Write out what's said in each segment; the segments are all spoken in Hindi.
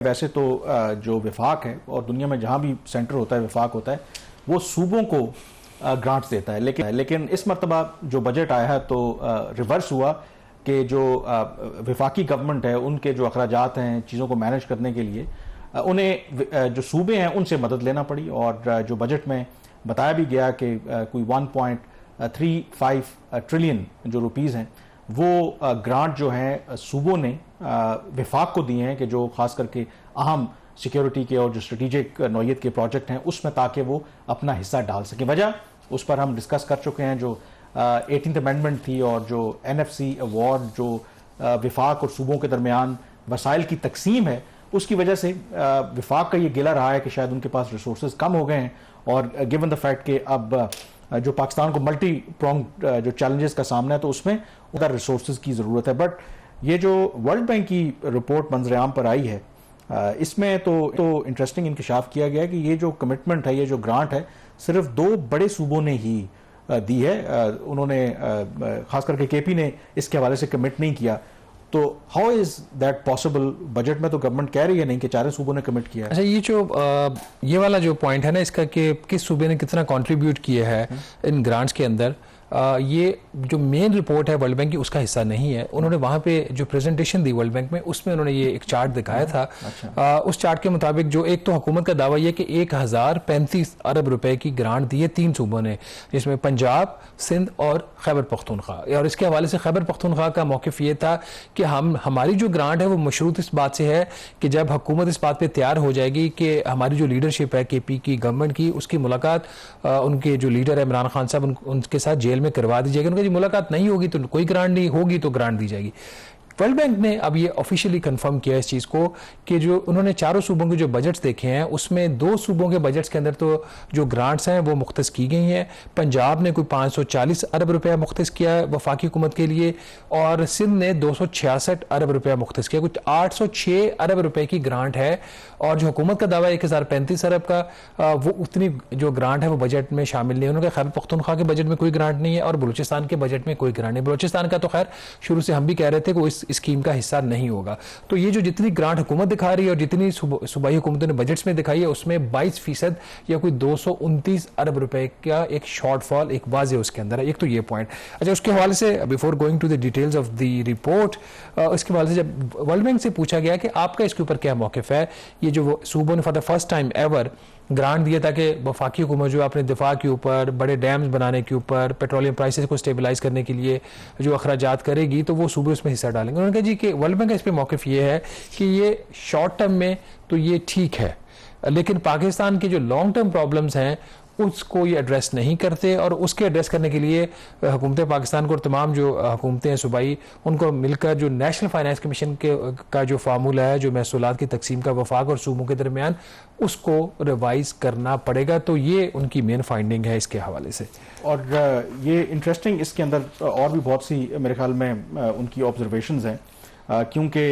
वैसे तो जो विफाक है और दुनिया में जहाँ भी सेंटर होता है विफाक होता है वो सूबों को ग्रांट्स देता है, लेकिन इस मरतबा जो बजट आया है तो रिवर्स हुआ कि जो विफाकी गवर्नमेंट है उनके जो अखराजात हैं चीज़ों को मैनेज करने के लिए उन्हें जो सूबे हैं उनसे मदद लेना पड़ी। और जो बजट में बताया भी गया कि कोई 1.35 ट्रिलियन जो रुपीज़ हैं वो ग्रांट जो हैं सूबों ने विफाक को दिए हैं कि जो खास करके अहम सिक्योरिटी के और जो स्ट्रेटेजिक नौयत के प्रोजेक्ट हैं उसमें, ताकि वो अपना हिस्सा डाल सकें। वजह उस पर हम डिस्कस कर चुके हैं, जो 18th अमेंडमेंट थी और जो NFC अवार्ड जो विफाक और सूबों के दरमियान वसाइल की तकसीम है उसकी वजह से विफाक का ये गिला रहा है कि शायद उनके पास रिसोर्सेज कम हो गए हैं। और गिवन द फैक्ट कि अब जो पाकिस्तान को मल्टी प्रोंग जो चैलेंजेस का सामना है तो उसमें उनका रिसोर्सेज की ज़रूरत है। बट ये जो वर्ल्ड बैंक की रिपोर्ट मंजर-ए-आम पर आई है इसमें तो इंटरेस्टिंग इंकशाफ किया गया है कि ये जो कमिटमेंट है, ये जो ग्रांट है, सिर्फ 2 बड़े सूबों ने ही दी है। उन्होंने खास करके KP ने इसके हवाले से कमिट नहीं किया। तो how is that possible? Budget में तो गवर्नमेंट कह रही है नहीं कि 4 सूबों ने कमिट किया है। अच्छा, ये जो ये वाला जो पॉइंट है ना इसका कि किस सूबे ने कितना कंट्रीब्यूट किया है इन ग्रांट्स के अंदर, ये जो मेन रिपोर्ट है वर्ल्ड बैंक की उसका हिस्सा नहीं है। उन्होंने वहाँ पे जो प्रेजेंटेशन दी वर्ल्ड बैंक में उसमें उन्होंने ये एक चार्ट दिखाया था। अच्छा। उस चार्ट के मुताबिक जो एक तो हुकूमत का दावा ये कि 1035 अरब रुपए की ग्रांट दी है 3 सूबों ने, जिसमें पंजाब, सिंध और खैबर पख्तूनख्वा। और इसके हवाले से खैबर पख्तूनख्वा का मौक़िफ़ ये था कि हमारी जो ग्रांट है वो मशरूत इस बात से है कि जब हुकूमत इस बात पर तैयार हो जाएगी कि हमारी जो लीडरशिप है KP की गवर्नमेंट की, उसकी मुलाकात उनके जो लीडर है इमरान खान साहब उनके साथ जेल में करवा दी जाएगी। उनकी मुलाकात नहीं होगी तो कोई ग्रांट नहीं होगी, तो ग्रांट दी जाएगी। वर्ल्ड बैंक ने अब ये ऑफिशियली कंफर्म किया इस चीज़ को कि जो उन्होंने 4 सूबों के जो बजट्स देखे हैं उसमें 2 सूबों के बजट्स के अंदर तो जो ग्रांट्स हैं वो मुख्तस की गई हैं। पंजाब ने कोई 540 अरब रुपया मुख्तस किया है वफाकी हुकूमत के लिए, और सिंध ने 266 अरब रुपया मुख्तस किया। कुछ 806 अरब रुपए की ग्रांट है। और जो हुकूमत का दावा 1035 अरब का, वो उतनी जो ग्रांट है वो बजट में शामिल नहीं है। उन्होंने खैबर पख्तूनख्वा के बजट में कोई ग्रांट नहीं है और बलूचिस्तान के बजट में कोई ग्रांट नहीं। बलूचिस्तान का तो खैर शुरू से हम भी कह रहे थे कि वो इस स्कीम का हिस्सा नहीं होगा। तो ये जो जितनी ग्रांट हुकूमत दिखा रही है और जितनी सूबाई हुकूमतों ने बजट्स में दिखाई है उसमें 22% या कोई 229 अरब रुपए का एक शॉर्टफॉल एक वाज़े उसके अंदर है। एक तो ये पॉइंट। अच्छा, उसके हवाले से before going to the details of the report, इसके हवाले से जब वर्ल्ड बैंक से पूछा गया कि आपका इसके ऊपर क्या मौक़िफ़ है, ये जो सूबों ने for the first time ever grant दिया ताकि वफाकी हुकूमत जो अपने दिफा के ऊपर, बड़े डैम्स बनाने के ऊपर, पेट्रोलियम प्राइसेस को स्टेबलाइज करने के लिए जो अखराजात करेगी तो वो सूबे उसमें हिस्सा डालेंगे। उन्होंने कहा जी कि वर्ल्ड बैंक का इस पर मौक़िफ़ ये है कि ये शॉर्ट टर्म में तो ये ठीक है, लेकिन पाकिस्तान के जो लॉन्ग टर्म प्रॉब्लम्स हैं उसको ये एड्रेस नहीं करते। और उसके एड्रेस करने के लिए हुकूमत पाकिस्तान को और तमाम जो हुकूमतें हैं सूबाई उनको मिलकर जो नेशनल फाइनेंस कमीशन का जो फार्मूला है जो महसूलात की तकसीम का वफाक और सूबों के दरमियान, उसको रिवाइज करना पड़ेगा। तो ये उनकी मेन फाइंडिंग है इसके हवाले से। और ये इंटरेस्टिंग, इसके अंदर और भी बहुत सी मेरे ख्याल में उनकी ऑब्जर्वेशंस हैं, क्योंकि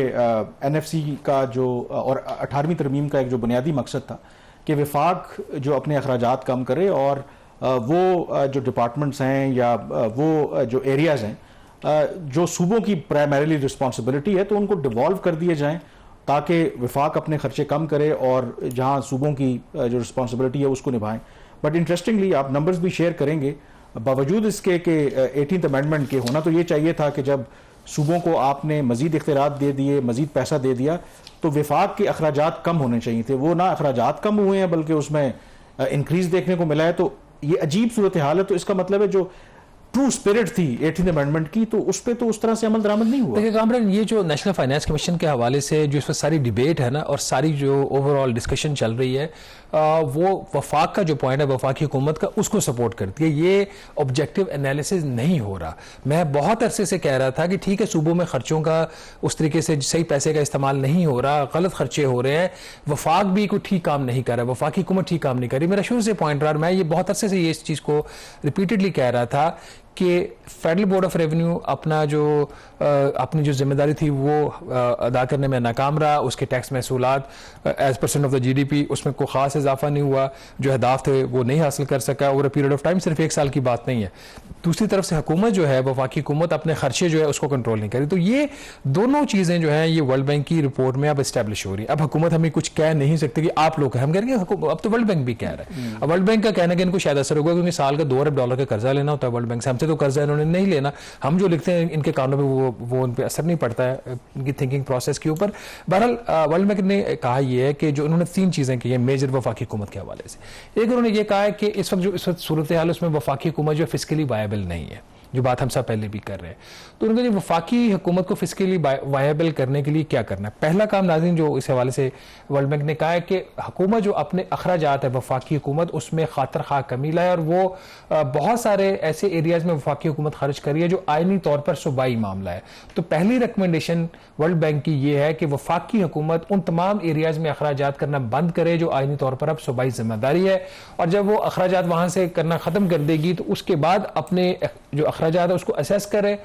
NFC का जो और 18वीं तरमीम का एक जो बुनियादी मकसद था कि विफाक जो अपने अखराजात कम करे और वो जो डिपार्टमेंट्स हैं या वो जो एरियाज़ हैं जो सूबों की प्राइमरीली रिस्पॉन्सिबिलिटी है तो उनको डिवॉल्व कर दिए जाएं ताकि विफाक अपने खर्चे कम करे और जहां सूबों की जो रिस्पॉन्सिबिलिटी है उसको निभाएं। बट इंटरेस्टिंगली आप नंबर्स भी शेयर करेंगे, बावजूद इसके कि 18th अमेंडमेंट के होना तो ये चाहिए था कि जब सूबों को आपने मजीद इख्तियारात दे दिए, मजीद पैसा दे दिया, तो विफाक के अखराजात कम होने चाहिए थे। वो ना अखराजात कम हुए हैं बल्कि उसमें इंक्रीज देखने को मिला है। तो ये अजीब सूरत हाल है। तो इसका मतलब है जो ट्रू स्पिरिट थी 18th अमेंडमेंट की, तो उस पर तो उस तरह से अमल दरामद नहीं हुआ। देखिए कामरान, ये जो नेशनल फाइनेंस कमीशन के हवाले से जो इस पर सारी डिबेट है ना और सारी जो ओवरऑल डिस्कशन चल रही है वो वफाक का जो पॉइंट है वफाकी हुकूमत का उसको सपोर्ट करती है। ये ऑब्जेक्टिव एनालिसिस नहीं हो रहा। मैं बहुत अरसे से कह रहा था कि ठीक है सूबों में खर्चों का उस तरीके से सही पैसे का इस्तेमाल नहीं हो रहा, गलत खर्चे हो रहे हैं, वफाक भी कोई ठीक काम नहीं कर रहा, वफाकी हुकूमत ठीक काम नहीं कर रही। मेरा शुरू से पॉइंट रहा, मैं ये बहुत अरसे से ये इस चीज़ को रिपीटेडली कह रहा था कि फेडरल बोर्ड ऑफ रेवेन्यू अपनी जो जिम्मेदारी थी वो अदा करने में नाकाम रहा। उसके टैक्स महसूलात as percent of the GDP उसमें कोई ख़ास इजाफा नहीं हुआ, जो अहदाफ थे वो नहीं हासिल कर सका over a period of time. सिर्फ 1 साल की बात नहीं है। दूसरी तरफ से हुकूमत जो है, वफाकी हुकूमत अपने खर्चे जो है उसको कंट्रोल नहीं करी। तो ये दोनों चीज़ें जो हैं ये वर्ल्ड बैंक की रिपोर्ट में अब इस्टेब्लिश हो रही है। अब हुकूमत हमें कुछ कह नहीं सकती कि आप लोग, हम कह रहे हैं अब तो वर्ल्ड बैंक भी कह रहा है। अब वर्ल्ड बैंक का कहना कि इनको शायद असर होगा, क्योंकि साल का $2 अरब का कर्जा लेना होता है वर्ल्ड बैंक से। हमसे तो कर्जा इन्होंने नहीं लेना, हम जो लिखते हैं इनके कानों में वो उन पर असर नहीं पड़ता है इनकी थिंकिंग प्रोसेस के ऊपर। बहरहाल वर्ल्ड बैंक ने कहा यह है कि जो उन्होंने 3 चीज़ें की हैं मेजर वफाकी हुकूमत के हवाले से। एक, उन्होंने ये कहा है कि इस वक्त सूरत हाल उसमें वफाकी हुकूमत जो फिस्कली वायबल नहीं है, जो बात हम सब पहले भी कर रहे हैं। तो उन्होंने वफाकी हुकूमत को फिस्कली वायबल करने के लिए क्या करना है। पहला काम नाज़रीन जो इस हवाले से वर्ल्ड बैंक ने कहा है कि हुकूमत जो अपने अखराजात है वफाकी हुकूमत उसमें खातर खा कमी लाए, और वो बहुत सारे ऐसे एरियाज में वफाकी हुकूमत खर्च करी है जो आइनी तौर पर सूबाई मामला है। तो पहली रिकमेंडेशन वर्ल्ड बैंक की ये है कि वफाकी हुकूमत उन तमाम एरियाज में अखराजात करना बंद करे जो आइनी तौर पर अब सूबाई जिम्मेदारी है, और जब वो अखराजात वहां से करना खत्म कर देगी तो उसके बाद अपने जो अखराजात है उसको असेस करे।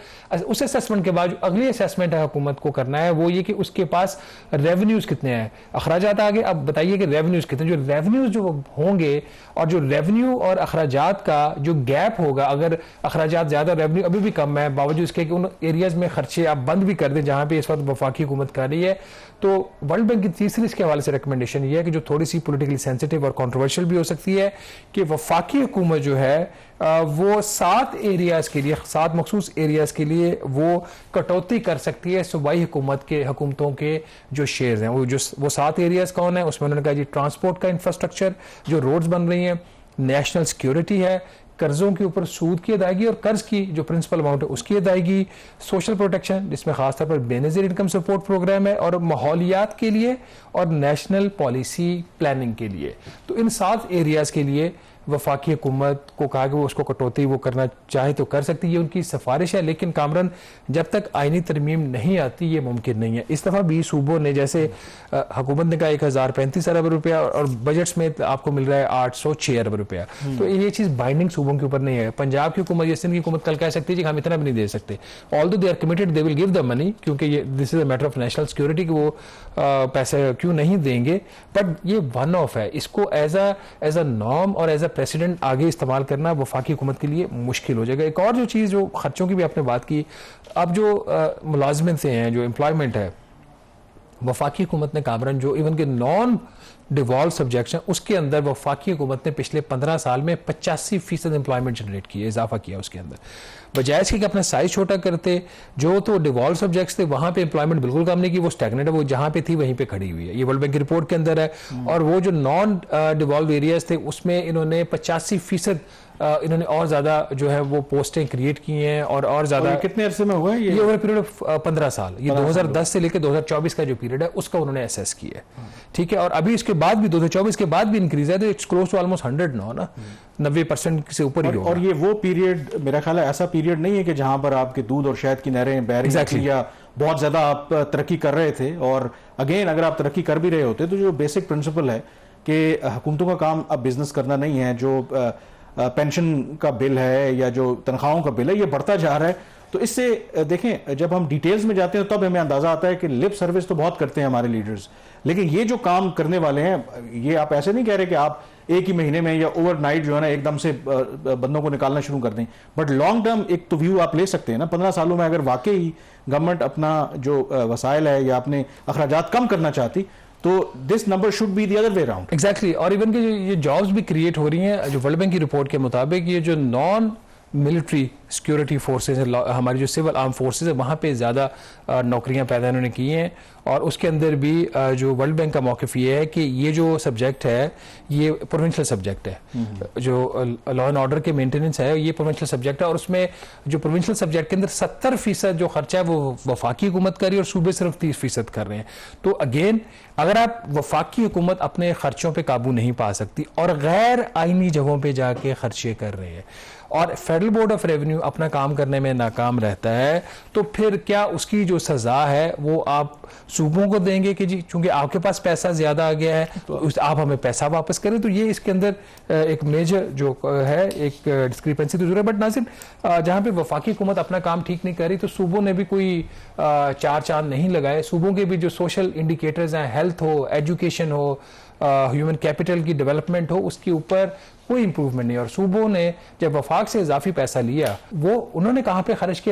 उस असेसमेंट के बाद जो अगली असेसमेंट है हुकूमत को करना है वो ये कि उसके पास रेवेन्यूज कितने हैं। अखराजात आगे, अब बताइए कि रेवेन्यूज कितने, जो रेवेन्यूज जो होंगे और जो रेवेन्यू और अखराजात का जो गैप होगा, अगर अखराजात ज्यादा रेवेन्यू अभी भी कम है बावजूद इसके कि उन एरियाज में खर्चे आप बंद भी कर दें जहां पे इस वक्त वफाकी हुकूमत कर रही है, तो वर्ल्ड बैंक की तीसरी इसके हवाले से रिकमेंडेशन ये है कि जो थोड़ी सी पॉलिटिकली सेंसिटिव और कंट्रोवर्शियल भी हो सकती है, कि वफाकी हुकूमत जो है वो 7 एरियाज के लिए, 7 मखसूस एरियाज के लिए वो कटौती कर सकती है सूबाई हुकूमतों के जो शेयर्स हैं। वो 7 एरियाज कौन है, उसमें उन्होंने कहा जी ट्रांसपोर्ट का इंफ्रास्ट्रक्चर, जो रोड्स बन रही हैं, नेशनल सिक्योरिटी है, कर्जों के ऊपर सूद की अदायगी और कर्ज की जो प्रिंसिपल अमाउंट है उसकी अदायगी, सोशल प्रोटेक्शन जिसमें खासतौर पर बेनजीर इनकम सपोर्ट प्रोग्राम है, और माहौलियात के लिए और नेशनल पॉलिसी प्लानिंग के लिए। तो इन 7 एरियाज के लिए वफाकी हुकूमत को कहा कि वो उसको कटौती वो करना चाहे तो कर सकती है, उनकी सिफारिश है। लेकिन कामरान जब तक आईनी तरमीम नहीं आती ये मुमकिन नहीं है। इस दफ़ा भी सूबों ने, जैसे हुकूमत ने कहा 1035 अरब रुपया और बजट्स में आपको मिल रहा है 806 अरब रुपया, तो ये चीज़ बाइंडिंग सूबों के ऊपर नहीं है। पंजाब की हुकूमत या सिंध की हुकूमत कल कह सकती है कि हम इतना भी नहीं दे सकते, although they are committed they will give the money, क्योंकि ये this is a matter of national security कि वो पैसे क्यों नहीं देंगे। बट ये वन ऑफ है, इसको एज अ नॉर्म और एज अ प्रेसिडेंट आगे इस्तेमाल करना वफाकी हुकूमत के लिए मुश्किल हो जाएगा। एक और जो चीज़, जो खर्चों की भी आपने बात की, अब जो मुलाजमत से हैं, जो एम्प्लॉयमेंट है, वफाकी हुकूमत ने कामरान जो इवन के नॉन डिवॉल्व सब्जेक्ट्स हैं उसके अंदर वफाकी हुकूमत ने पिछले 15 साल में 85% एम्प्लॉयमेंट जनरेट किया, इजाफा किया उसके अंदर, बजाय इसके कि अपना साइज छोटा करते। जो तो डिवॉल्व सब्जेक्ट्स थे वहां पे एम्प्लॉयमेंट बिल्कुल कम नहीं की, वो स्टैग्नेट है, वो जहां पे थी वहीं पे खड़ी हुई है, ये वर्ल्ड बैंक की रिपोर्ट के अंदर है। और वो जो नॉन डिवॉल्व एरियाज थे उसमें इन्होंने 85% इन्होंने और ज्यादा जो है वो पोस्टें क्रिएट की हैं, और ज्यादा। कितने अरसे में हुआ है ये? ओवर पीरियड ऑफ 15 साल, ये 2010 से लेकर 2024 का जो पीरियड है उसका उन्होंने असेस किया है, ठीक है। और अभी इसके बाद भी 2024 के बाद भी इंक्रीज है, तो इट्स क्लोज टू ऑलमोस्ट 100 ना, 90% से ऊपर ही होगा। और ये वो पीरियड, मेरा ख्याल है ऐसा पीरियड नहीं है कि जहां पर आपके दूध और शहद की नहरें बह रही थी या बहुत ज्यादा आप तरक्की कर रहे थे। और अगेन अगर आप तरक्की कर भी रहे होते तो जो बेसिक प्रिंसिपल है कि हुकूमतों का काम अब बिजनेस करना नहीं है, जो पेंशन का बिल है या जो तनख्वाहों का बिल है ये बढ़ता जा रहा है। तो इससे देखें, जब हम डिटेल्स में जाते हैं तब हमें अंदाजा आता है कि लिप सर्विस तो बहुत करते हैं हमारे लीडर्स, लेकिन ये जो काम करने वाले हैं, ये आप ऐसे नहीं कह रहे कि आप एक ही महीने में या ओवरनाइट जो है ना एकदम से बंदों को निकालना शुरू कर दें, बट लॉन्ग टर्म एक तो व्यू आप ले सकते हैं ना। 15 सालों में अगर वाकई गवर्नमेंट अपना जो वसाइल है या अपने अखराजात कम करना चाहती तो this number should be the other way around. Exactly. और इवन के ये जॉब्स भी क्रिएट हो रही हैं, जो वर्ल्ड बैंक की रिपोर्ट के मुताबिक ये जो नॉन मिलिट्री सिक्योरिटी फोर्सेज है, हमारी जो सिविल आर्म फोर्सेज है, वहाँ पे ज़्यादा नौकरियाँ पैदा इन्होंने की हैं। और उसके अंदर भी जो वर्ल्ड बैंक का मौक़िफ़ ये है कि ये जो सब्जेक्ट है ये प्रोविंशियल सब्जेक्ट है, जो लॉ एंड ऑर्डर के मेंटेनेंस है ये प्रोविंशियल सब्जेक्ट है। और उसमें जो प्रोविंशियल सब्जेक्ट के अंदर 70% जो खर्चा है वो वफाकी हुकूमत कर रही है और सूबे सिर्फ 30% कर रहे हैं। तो अगेन अगर आप वफाकी हुकूमत अपने खर्चों पर काबू नहीं पा सकती और गैर आइनी जगहों पर जाके खर्चे कर रहे हैं, और फेडरल बोर्ड ऑफ रेवेन्यू अपना काम करने में नाकाम रहता है तो फिर क्या उसकी जो सजा है वो आप सूबों को देंगे कि जी चूंकि आपके पास पैसा ज्यादा आ गया है तो आप हमें पैसा वापस करें? तो ये इसके अंदर एक मेजर जो है एक डिस्क्रिपेंसी तो जरूर है। बट नाज़िर, जहां पे वफाकी हुकूमत अपना काम ठीक नहीं कर रही तो सूबों ने भी कोई चार चांद नहीं लगाए। सूबों के भी जो सोशल इंडिकेटर्स हैं, हेल्थ हो, एजुकेशन हो, ह्यूमन कैपिटल की डेवलपमेंट हो, उसके ऊपर कोई इंप्रूवमेंट नहीं। और सूबों ने जब वफाक से इजाफी पैसा लिया वो उन्होंने कहां पे खर्च किया?